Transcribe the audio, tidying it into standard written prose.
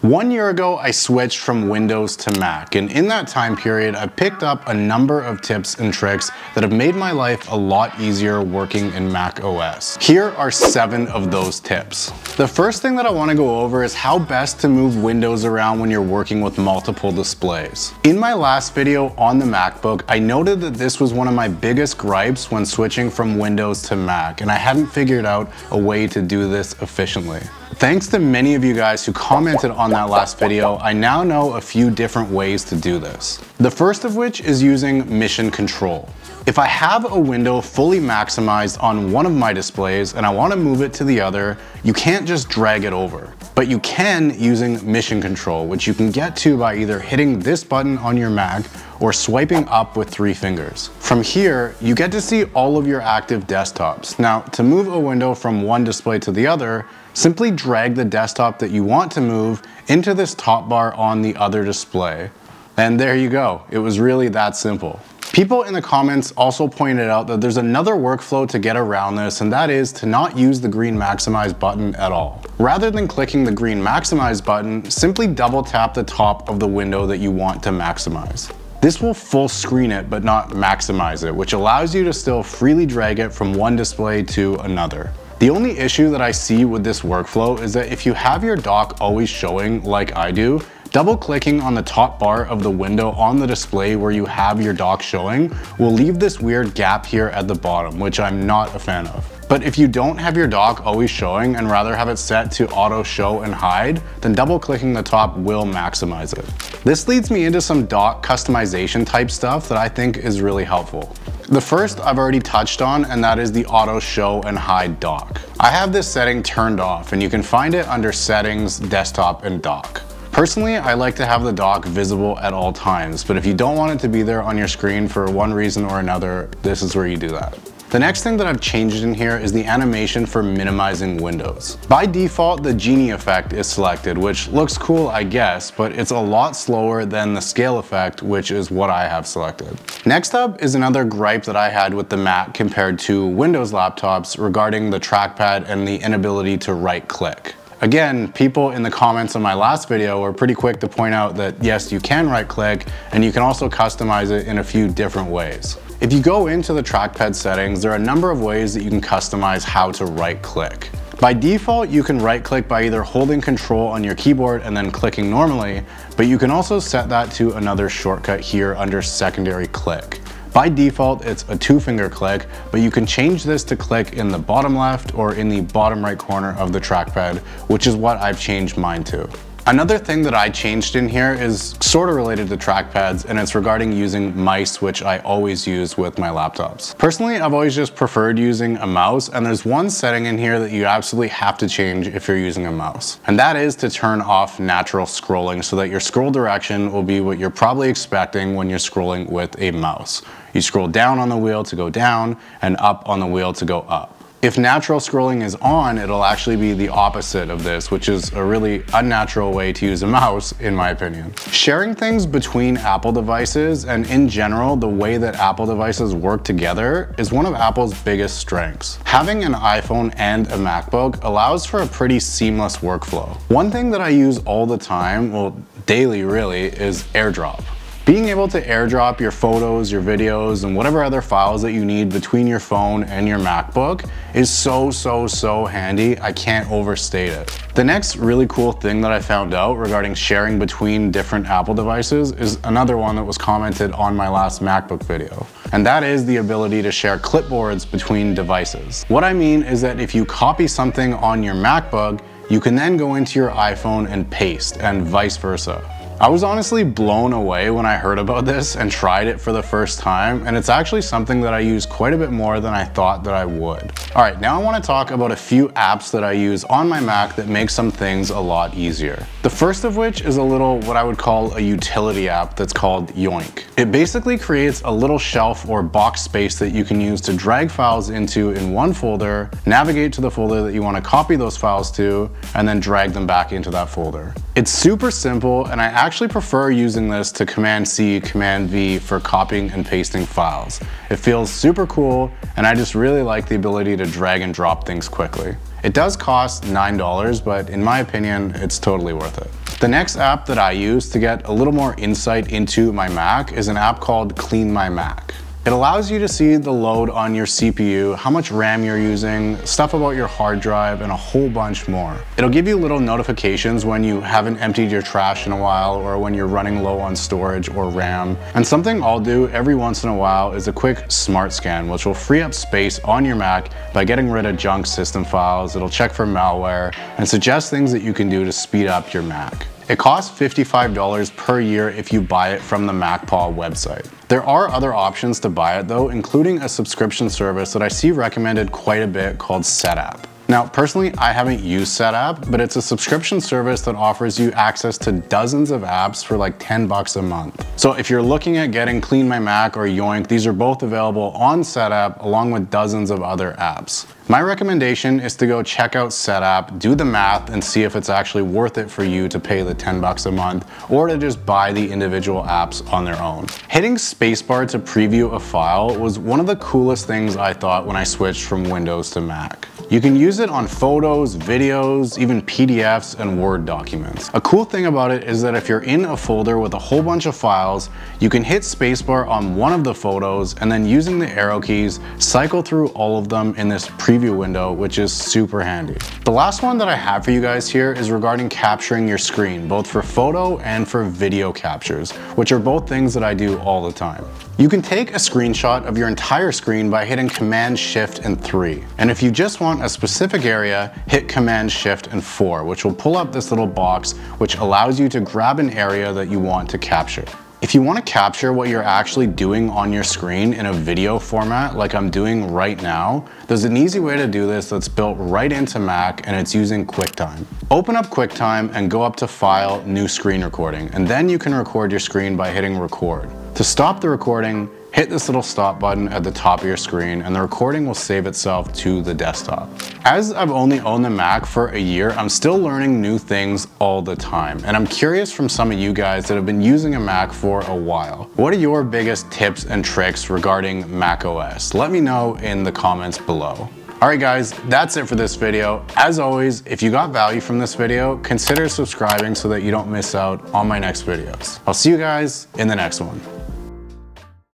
1 year ago, I switched from Windows to Mac, and in that time period, I picked up a number of tips and tricks that have made my life a lot easier working in Mac OS. Here are 7 of those tips. The first thing that I want to go over is how best to move windows around when you're working with multiple displays. In my last video on the MacBook, I noted that this was one of my biggest gripes when switching from Windows to Mac, and I hadn't figured out a way to do this efficiently. Thanks to many of you guys who commented on that last video, I now know a few different ways to do this. The first of which is using mission control. If I have a window fully maximized on one of my displays and I want to move it to the other, you can't just drag it over. But you can using mission control, which you can get to by either hitting this button on your Mac or swiping up with 3 fingers. From here, you get to see all of your active desktops. Now, to move a window from one display to the other, simply drag the desktop that you want to move into this top bar on the other display. And there you go. It was really that simple. People in the comments also pointed out that there's another workflow to get around this, and that is to not use the green maximize button at all. Rather than clicking the green maximize button, simply double tap the top of the window that you want to maximize. This will full screen it but not maximize it, which allows you to still freely drag it from one display to another. The only issue that I see with this workflow is that if you have your dock always showing like I do, double-clicking on the top bar of the window on the display where you have your dock showing will leave this weird gap here at the bottom, which I'm not a fan of. But if you don't have your dock always showing and rather have it set to auto show and hide, then double-clicking the top will maximize it. This leads me into some dock customization type stuff that I think is really helpful. The first I've already touched on, and that is the auto show and hide dock. I have this setting turned off, and you can find it under settings, desktop, and dock. Personally, I like to have the dock visible at all times, but if you don't want it to be there on your screen for one reason or another, this is where you do that. The next thing that I've changed in here is the animation for minimizing windows. By default, the genie effect is selected, which looks cool, I guess, but it's a lot slower than the scale effect, which is what I have selected. Next up is another gripe that I had with the Mac compared to Windows laptops regarding the trackpad and the inability to right click. Again, people in the comments on my last video were pretty quick to point out that yes, you can right click and you can also customize it in a few different ways. If you go into the trackpad settings, there are a number of ways that you can customize how to right click. By default, you can right click by either holding Control on your keyboard and then clicking normally, but you can also set that to another shortcut here under secondary click. By default, it's a 2-finger click, but you can change this to click in the bottom left or in the bottom right corner of the trackpad, which is what I've changed mine to. Another thing that I changed in here is sort of related to trackpads, and it's regarding using mice, which I always use with my laptops. Personally, I've always just preferred using a mouse, and there's one setting in here that you absolutely have to change if you're using a mouse. And that is to turn off natural scrolling so that your scroll direction will be what you're probably expecting when you're scrolling with a mouse. You scroll down on the wheel to go down and up on the wheel to go up. If natural scrolling is on, it'll actually be the opposite of this, which is a really unnatural way to use a mouse, in my opinion. Sharing things between Apple devices and in general, the way that Apple devices work together is one of Apple's biggest strengths. Having an iPhone and a MacBook allows for a pretty seamless workflow. One thing that I use all the time, well, daily really, is AirDrop. Being able to airdrop your photos, your videos, and whatever other files that you need between your phone and your MacBook is so handy, I can't overstate it. The next really cool thing that I found out regarding sharing between different Apple devices is another one that was commented on my last MacBook video. And that is the ability to share clipboards between devices. What I mean is that if you copy something on your MacBook, you can then go into your iPhone and paste, and vice versa. I was honestly blown away when I heard about this and tried it for the first time, and it's actually something that I use quite a bit more than I thought that I would. Alright, now I want to talk about a few apps that I use on my Mac that make some things a lot easier. The first of which is a little, what I would call a utility app that's called Yoink. It basically creates a little shelf or box space that you can use to drag files into in one folder, navigate to the folder that you want to copy those files to, and then drag them back into that folder. It's super simple, and I actually prefer using this to Command-C, Command-V for copying and pasting files. It feels super cool, and I just really like the ability to drag and drop things quickly. It does cost $9, but in my opinion, it's totally worth it. The next app that I use to get a little more insight into my Mac is an app called Clean My Mac. It allows you to see the load on your CPU, how much RAM you're using, stuff about your hard drive, and a whole bunch more. It'll give you little notifications when you haven't emptied your trash in a while or when you're running low on storage or RAM. And something I'll do every once in a while is a quick smart scan, which will free up space on your Mac by getting rid of junk system files. It'll check for malware and suggest things that you can do to speed up your Mac. It costs $55 per year if you buy it from the MacPaw website. There are other options to buy it though, including a subscription service that I see recommended quite a bit called SetApp. Now, personally, I haven't used SetApp, but it's a subscription service that offers you access to dozens of apps for like 10 bucks a month. So if you're looking at getting Clean My Mac or Yoink, these are both available on SetApp along with dozens of other apps. My recommendation is to go check out SetApp, do the math, and see if it's actually worth it for you to pay the 10 bucks a month or to just buy the individual apps on their own. Hitting spacebar to preview a file was one of the coolest things I thought when I switched from Windows to Mac. You can use it on photos, videos, even PDFs and Word documents. A cool thing about it is that if you're in a folder with a whole bunch of files, you can hit spacebar on one of the photos and then using the arrow keys, cycle through all of them in this preview window, which is super handy. The last one that I have for you guys here is regarding capturing your screen, both for photo and for video captures, which are both things that I do all the time. You can take a screenshot of your entire screen by hitting Command Shift and 3. And if you just want a specific area, hit Command Shift and 4, which will pull up this little box, which allows you to grab an area that you want to capture. If you want to capture what you're actually doing on your screen in a video format like I'm doing right now, there's an easy way to do this that's built right into Mac and it's using QuickTime. Open up QuickTime and go up to File, New Screen Recording, and then you can record your screen by hitting Record. To stop the recording, hit this little stop button at the top of your screen and the recording will save itself to the desktop. As I've only owned the Mac for a year, I'm still learning new things all the time. And I'm curious from some of you guys that have been using a Mac for a while. What are your biggest tips and tricks regarding Mac OS? Let me know in the comments below. Alright guys, that's it for this video. As always, if you got value from this video, consider subscribing so that you don't miss out on my next videos. I'll see you guys in the next one.